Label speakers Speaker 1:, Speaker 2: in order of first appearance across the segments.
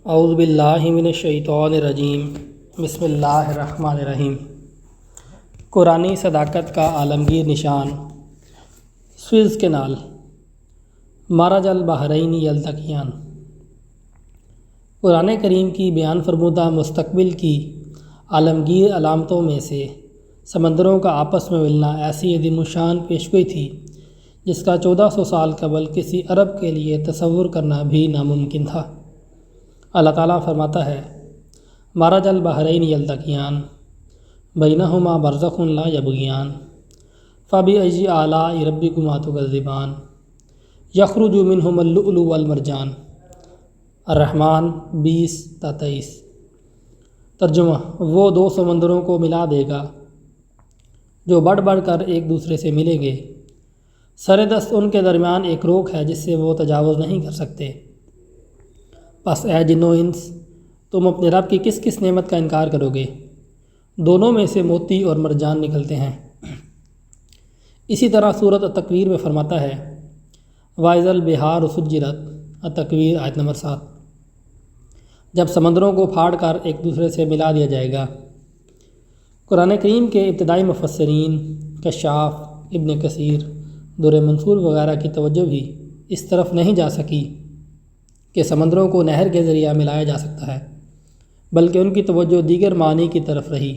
Speaker 1: اعوذ باللہ من الشیطان الرجیم بسم اللہ الرحمن الرحیم۔ قرآنی صداقت کا عالمگیر نشان سوئز کینال، مرج البحرین یلتقیان۔ قرآن کریم کی بیان فرمودہ مستقبل کی عالمگیر علامتوں میں سے سمندروں کا آپس میں ملنا ایسی عظیم الشان پیشگوئی تھی جس کا 1400 سال قبل کسی عرب کے لیے تصور کرنا بھی ناممکن تھا۔ اللہ تعالیٰ فرماتا ہے، مرج البحرین یلتقیان بینہما برزخ لا یبغیان فبأی آلاء ربکما تکذبان یخرج منہما اللؤلؤ والمرجان۔ الرحمن 20-23۔ ترجمہ: وہ دو سمندروں کو ملا دے گا جو بڑھ بڑھ کر ایک دوسرے سے ملیں گے، سر دست ان کے درمیان ایک روک ہے جس سے وہ تجاوز نہیں کر سکتے۔ پس اے جن و انس، تم اپنے رب کی کس کس نعمت کا انکار کرو گے؟ دونوں میں سے موتی اور مرجان نکلتے ہیں۔ اسی طرح سورۃ التکویر میں فرماتا ہے، وَإِذَا الْبِحَارُ سُجِّرَتْ، التکویر آیت نمبر 7۔ جب سمندروں کو پھاڑ کر ایک دوسرے سے ملا دیا جائے گا۔ قرآن کریم کے ابتدائی مفسرین کشاف، ابن کثیر، در منصور وغیرہ کی توجہ بھی اس طرف نہیں جا سکی کہ سمندروں کو نہر کے ذریعہ ملایا جا سکتا ہے، بلکہ ان کی توجہ دیگر معنی کی طرف رہی۔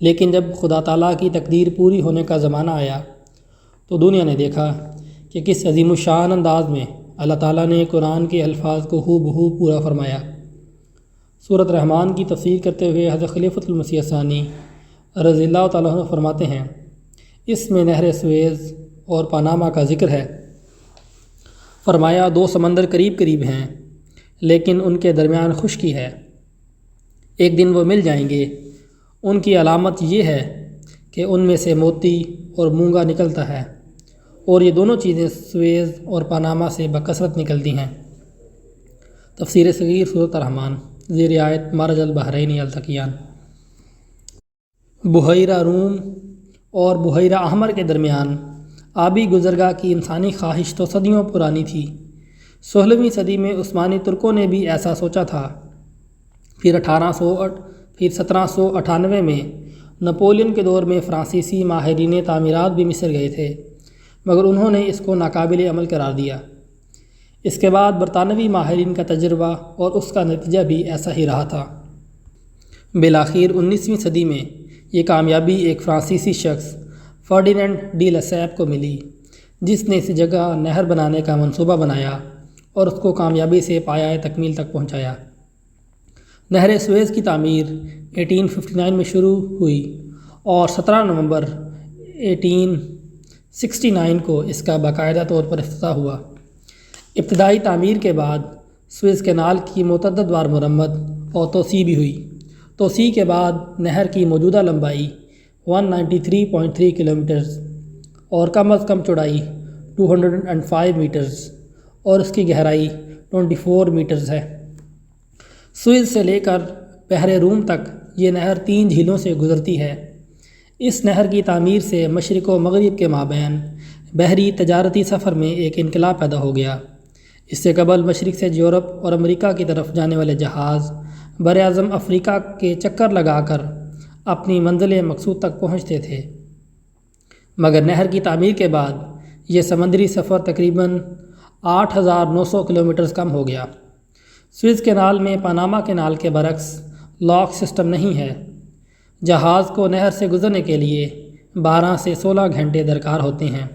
Speaker 1: لیکن جب خدا تعالیٰ کی تقدیر پوری ہونے کا زمانہ آیا تو دنیا نے دیکھا کہ کس عظیم الشان انداز میں اللہ تعالیٰ نے قرآن کے الفاظ کو ہو بہو پورا فرمایا۔ سورۃ رحمان کی تفسیر کرتے ہوئے حضرت خلیفۃ المسیح ثانی رضی اللہ تعالیٰ عنہ فرماتے ہیں، اس میں نہر سویز اور پاناما کا ذکر ہے۔ فرمایا، دو سمندر قریب قریب ہیں لیکن ان کے درمیان خشکی ہے، ایک دن وہ مل جائیں گے۔ ان کی علامت یہ ہے کہ ان میں سے موتی اور مونگا نکلتا ہے، اور یہ دونوں چیزیں سویز اور پاناما سے بکثرت نکلتی ہیں۔ تفسیر صغیر سورۃ الرحمن، زیر آیت مرج البحرین یلتقیان۔ بحیرہ روم اور بحیرہ احمر کے درمیان آبی گزرگاہ کی انسانی خواہش تو صدیوں پرانی تھی۔ 16ویں صدی میں عثمانی ترکوں نے بھی ایسا سوچا تھا۔ پھر 1798 میں نپولین کے دور میں فرانسیسی ماہرین تعمیرات بھی مصر گئے تھے، مگر انہوں نے اس کو ناقابل عمل قرار دیا۔ اس کے بعد برطانوی ماہرین کا تجربہ اور اس کا نتیجہ بھی ایسا ہی رہا تھا۔ بالآخر 19ویں صدی میں یہ کامیابی ایک فرانسیسی شخص فرڈینینڈ ڈی لیسیپ کو ملی، جس نے اس جگہ نہر بنانے کا منصوبہ بنایا اور اس کو کامیابی سے پایہ تکمیل تک پہنچایا۔ نہر سویز کی تعمیر 1859 میں شروع ہوئی اور 17 نومبر 1869 کو اس کا باقاعدہ طور پر افتتاح ہوا۔ ابتدائی تعمیر کے بعد سوئز کینال کی متعدد بار مرمت اور توسیع بھی ہوئی۔ توسیع کے بعد نہر کی موجودہ لمبائی 193.3 کلومیٹرز اور کم از کم چوڑائی 205 میٹرز اور اس کی گہرائی 24 میٹرز ہے۔ سوئز سے لے کر بحر روم تک یہ نہر 3 جھیلوں سے گزرتی ہے۔ اس نہر کی تعمیر سے مشرق و مغرب کے مابین بحری تجارتی سفر میں ایک انقلاب پیدا ہو گیا۔ اس سے قبل مشرق سے یورپ اور امریکہ کی طرف جانے والے جہاز براعظم افریقہ کے چکر لگا کر اپنی منزل مقصود تک پہنچتے تھے، مگر نہر کی تعمیر کے بعد یہ سمندری سفر تقریباً 8,900 کلومیٹرز کم ہو گیا۔ سوئز کینال میں پاناما کینال کے برعکس لاک سسٹم نہیں ہے۔ جہاز کو نہر سے گزرنے کے لیے 12 سے 16 گھنٹے درکار ہوتے ہیں۔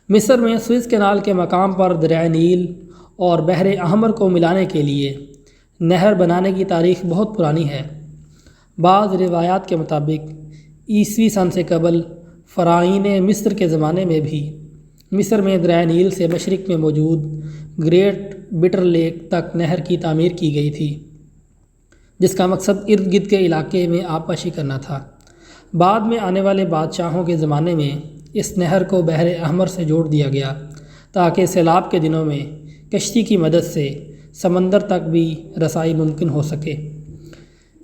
Speaker 1: مصر میں سوئز کینال کے مقام پر دریائے نیل اور بحر احمر کو ملانے کے لیے نہر بنانے کی تاریخ بہت پرانی ہے۔ بعض روایات کے مطابق عیسوی سن سے قبل فرعون مصر کے زمانے میں بھی مصر میں دریائے نیل سے مشرق میں موجود گریٹ بٹر لیک تک نہر کی تعمیر کی گئی تھی، جس کا مقصد ارد گرد کے علاقے میں آبپاشی کرنا تھا۔ بعد میں آنے والے بادشاہوں کے زمانے میں اس نہر کو بحر احمر سے جوڑ دیا گیا تاکہ سیلاب کے دنوں میں کشتی کی مدد سے سمندر تک بھی رسائی ممکن ہو سکے۔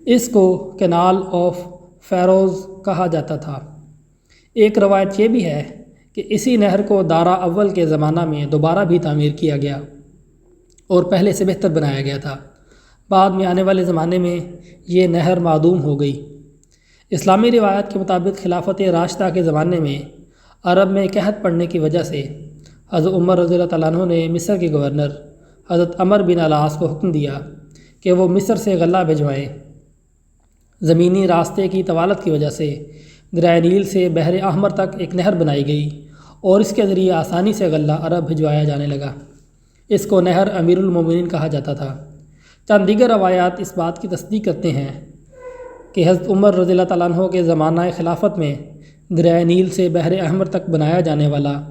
Speaker 1: اس کو کینال آف فیروز کہا جاتا تھا۔ ایک روایت یہ بھی ہے کہ اسی نہر کو دارا اول کے زمانہ میں دوبارہ بھی تعمیر کیا گیا اور پہلے سے بہتر بنایا گیا تھا۔ بعد میں آنے والے زمانے میں یہ نہر معدوم ہو گئی۔ اسلامی روایت کے مطابق خلافت راشدہ کے زمانے میں عرب میں قحط پڑنے کی وجہ سے حضرت عمر رضی اللہ تعالیٰ عنہ نے مصر کے گورنر حضرت عمر بن العاص کو حکم دیا کہ وہ مصر سے غلہ بھجوائیں۔ زمینی راستے کی طوالت کی وجہ سے دریائے نیل سے بحر احمر تک ایک نہر بنائی گئی اور اس کے ذریعے آسانی سے غلہ عرب بھجوایا جانے لگا۔ اس کو نہر امیر المومنین کہا جاتا تھا۔ چند دیگر روایات اس بات کی تصدیق کرتے ہیں کہ حضرت عمر رضی اللہ تعالیٰ عنہ کے زمانہ خلافت میں دریائے نیل سے بحر احمر تک بنایا جانے والا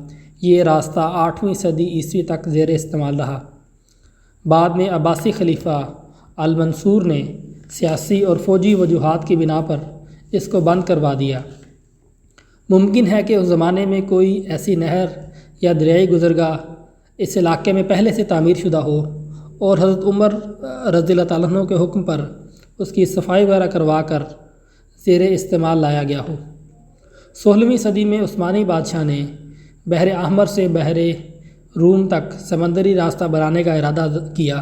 Speaker 1: یہ راستہ 8ویں صدی عیسوی تک زیر استعمال رہا۔ بعد میں عباسی خلیفہ المنصور نے سیاسی اور فوجی وجوہات کی بنا پر اس کو بند کروا دیا۔ ممکن ہے کہ اس زمانے میں کوئی ایسی نہر یا دریائی گزرگاہ اس علاقے میں پہلے سے تعمیر شدہ ہو اور حضرت عمر رضی اللہ تعالیٰ عنہ کے حکم پر اس کی صفائی وغیرہ کروا کر زیر استعمال لایا گیا ہو۔ 16ویں صدی میں عثمانی بادشاہ نے بحر احمر سے بحر روم تک سمندری راستہ بنانے کا ارادہ کیا،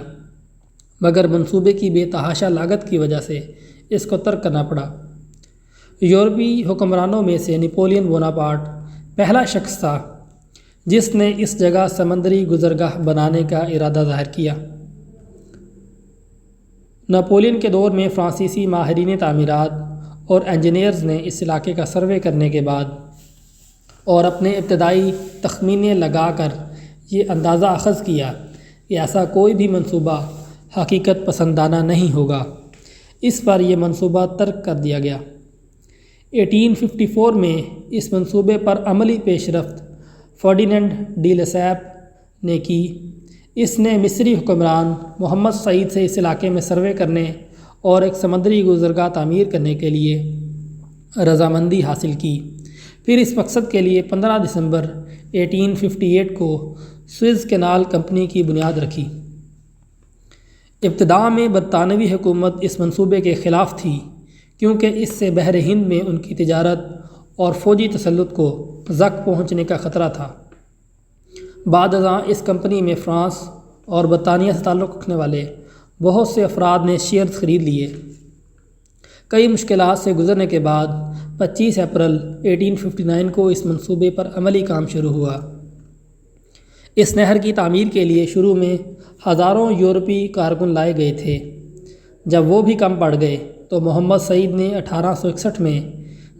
Speaker 1: مگر منصوبے کی بے تحاشا لاگت کی وجہ سے اس کو ترک کرنا پڑا۔ یورپی حکمرانوں میں سے نپولین بوناپارٹ پہلا شخص تھا جس نے اس جگہ سمندری گزرگاہ بنانے کا ارادہ ظاہر کیا۔ نپولین کے دور میں فرانسیسی ماہرین تعمیرات اور انجینئرز نے اس علاقے کا سروے کرنے کے بعد اور اپنے ابتدائی تخمینے لگا کر یہ اندازہ اخذ کیا کہ ایسا کوئی بھی منصوبہ حقیقت پسندانہ نہیں ہوگا۔ اس پر یہ منصوبہ ترک کر دیا گیا۔ 1854 میں اس منصوبے پر عملی پیش رفت فرڈیننڈ ڈی لیسیپ نے کی۔ اس نے مصری حکمران محمد سعید سے اس علاقے میں سروے کرنے اور ایک سمندری گزرگاہ تعمیر کرنے کے لیے رضامندی حاصل کی۔ پھر اس مقصد کے لیے 15 دسمبر 1858 کو سوئز کینال کمپنی کی بنیاد رکھی۔ ابتداء میں برطانوی حکومت اس منصوبے کے خلاف تھی کیونکہ اس سے بحر ہند میں ان کی تجارت اور فوجی تسلط کو زک پہنچنے کا خطرہ تھا۔ بعد ازاں اس کمپنی میں فرانس اور برطانیہ سے تعلق رکھنے والے بہت سے افراد نے شیئرز خرید لیے۔ کئی مشکلات سے گزرنے کے بعد 25 اپریل 1859 کو اس منصوبے پر عملی کام شروع ہوا۔ اس نہر کی تعمیر کے لیے شروع میں ہزاروں یورپی کارکن لائے گئے تھے۔ جب وہ بھی کم پڑ گئے تو محمد سعید نے 1861 میں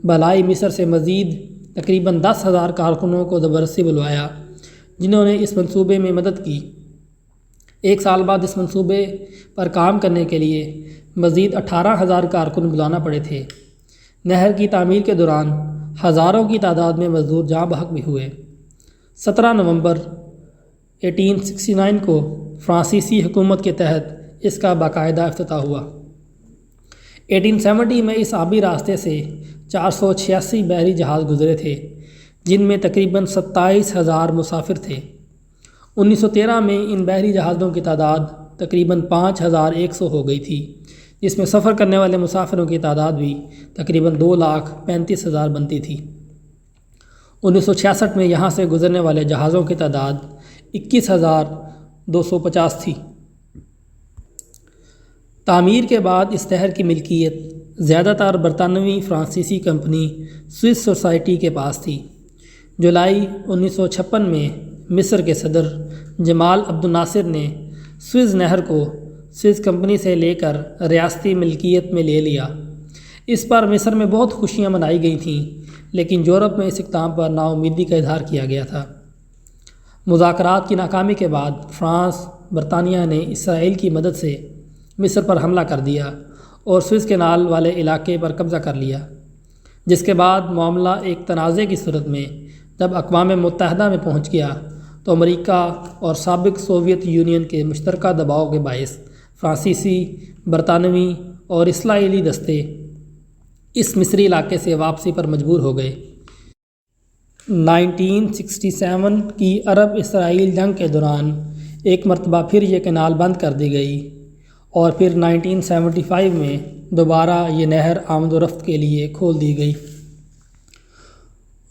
Speaker 1: بالائی مصر سے مزید تقریباً 10,000 کارکنوں کو زبردستی بلوایا جنہوں نے اس منصوبے میں مدد کی۔ ایک سال بعد اس منصوبے پر کام کرنے کے لیے مزید 18,000 کارکن بلانا پڑے تھے۔ نہر کی تعمیر کے دوران ہزاروں کی تعداد میں مزدور جاں بحق بھی ہوئے۔ 17 نومبر 1869 کو فرانسیسی حکومت کے تحت اس کا باقاعدہ افتتاح ہوا۔ 1870 میں اس آبی راستے سے 486 بحری جہاز گزرے تھے جن میں تقریباً 27,000 مسافر تھے۔ 1913 میں ان بحری جہازوں کی تعداد تقریباً 5,100 ہو گئی تھی، جس میں سفر کرنے والے مسافروں کی تعداد بھی تقریباً 2,35,000 بنتی تھی۔ 1966 میں یہاں سے گزرنے والے جہازوں کی تعداد 21,250 تھی۔ تعمیر کے بعد اس نہر کی ملکیت زیادہ تر برطانوی فرانسیسی کمپنی سوئس سوسائٹی کے پاس تھی۔ جولائی 1956 میں مصر کے صدر جمال عبد الناصر نے سوئس نہر کو سوئس کمپنی سے لے کر ریاستی ملکیت میں لے لیا۔ اس پر مصر میں بہت خوشیاں منائی گئی تھیں، لیکن یورپ میں اس اقدام پر ناامیدی کا اظہار کیا گیا تھا۔ مذاکرات کی ناکامی کے بعد فرانس برطانیہ نے اسرائیل کی مدد سے مصر پر حملہ کر دیا اور سوئس کینال والے علاقے پر قبضہ کر لیا، جس کے بعد معاملہ ایک تنازع کی صورت میں جب اقوام متحدہ میں پہنچ گیا تو امریکہ اور سابق سوویت یونین کے مشترکہ دباؤ کے باعث فرانسیسی، برطانوی اور اسرائیلی دستے اس مصری علاقے سے واپسی پر مجبور ہو گئے۔ 1967 کی عرب اسرائیل جنگ کے دوران ایک مرتبہ پھر یہ کینال بند کر دی گئی اور پھر 1975 میں دوبارہ یہ نہر آمد و رفت کے لیے کھول دی گئی۔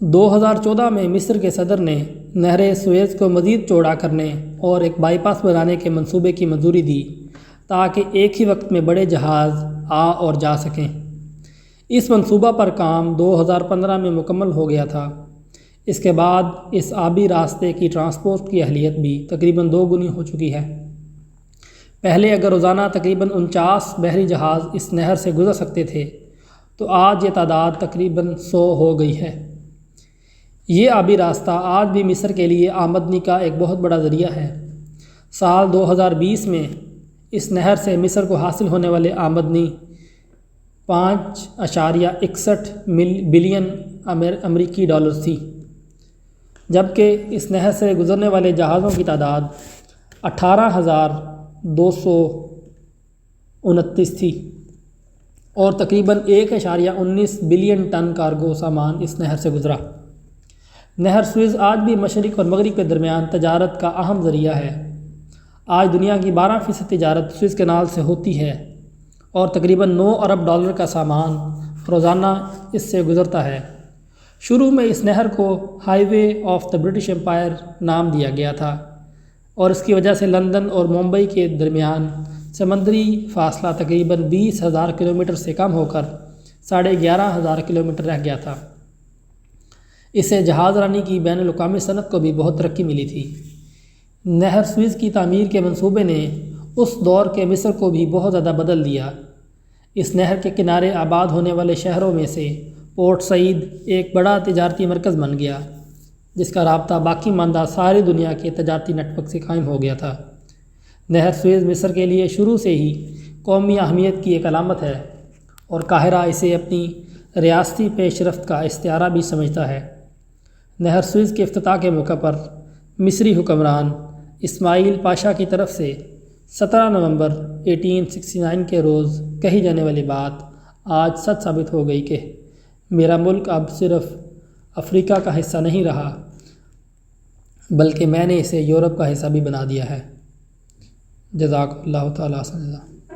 Speaker 1: 2014 میں مصر کے صدر نے نہر سویز کو مزید چوڑا کرنے اور ایک بائی پاس بنانے کے منصوبے کی منظوری دی تاکہ ایک ہی وقت میں بڑے جہاز آ اور جا سکیں۔ اس منصوبہ پر کام 2015 میں مکمل ہو گیا تھا۔ اس کے بعد اس آبی راستے کی ٹرانسپورٹ کی اہلیت بھی تقریباً 2 گنی ہو چکی ہے۔ پہلے اگر روزانہ تقریباً 49 بحری جہاز اس نہر سے گزر سکتے تھے تو آج یہ تعداد تقریباً 100 ہو گئی ہے۔ یہ آبی راستہ آج بھی مصر کے لیے آمدنی کا ایک بہت بڑا ذریعہ ہے۔ سال 2020 میں اس نہر سے مصر کو حاصل ہونے والے آمدنی 5.61 بلین امریکی ڈالر تھی، جبکہ اس نہر سے گزرنے والے جہازوں کی تعداد 18,229 تھی اور تقریباً 1.19 بلین ٹن کارگو سامان اس نہر سے گزرا۔ نہر سوئز آج بھی مشرق اور مغرب کے درمیان تجارت کا اہم ذریعہ ہے۔ آج دنیا کی 12% تجارت سوئز کینال سے ہوتی ہے اور تقریباً 9 ارب ڈالر کا سامان روزانہ اس سے گزرتا ہے۔ شروع میں اس نہر کو high way of the British umpire نام دیا گیا تھا اور اس کی وجہ سے لندن اور ممبئی کے درمیان سمندری فاصلہ تقریباً 20,000 کلومیٹر سے کم ہو کر 11,500 کلومیٹر رہ گیا تھا۔ اسے جہاز رانی کی بین الاقوامی صنعت کو بھی بہت ترقی ملی تھی۔ نہر سوئز کی تعمیر کے منصوبے نے اس دور کے مصر کو بھی بہت زیادہ بدل دیا۔ اس نہر کے کنارے آباد ہونے والے شہروں میں سے پورٹ سعید ایک بڑا تجارتی مرکز بن گیا، جس کا رابطہ باقی ماندہ ساری دنیا کے تجارتی نیٹ ورک سے قائم ہو گیا تھا۔ نہر سوئز مصر کے لیے شروع سے ہی قومی اہمیت کی ایک علامت ہے اور قاہرہ اسے اپنی ریاستی پیش رفت کا استعارہ بھی سمجھتا ہے۔ نہر سوئز کے افتتاح کے موقع پر مصری حکمران اسماعیل پاشا کی طرف سے 17 نومبر 1869 کے روز کہی جانے والی بات آج سچ ثابت ہو گئی کہ میرا ملک اب صرف افریقہ کا حصہ نہیں رہا بلکہ میں نے اسے یورپ کا حصہ بھی بنا دیا ہے۔ جزاک اللہ تعالیٰ خیرا۔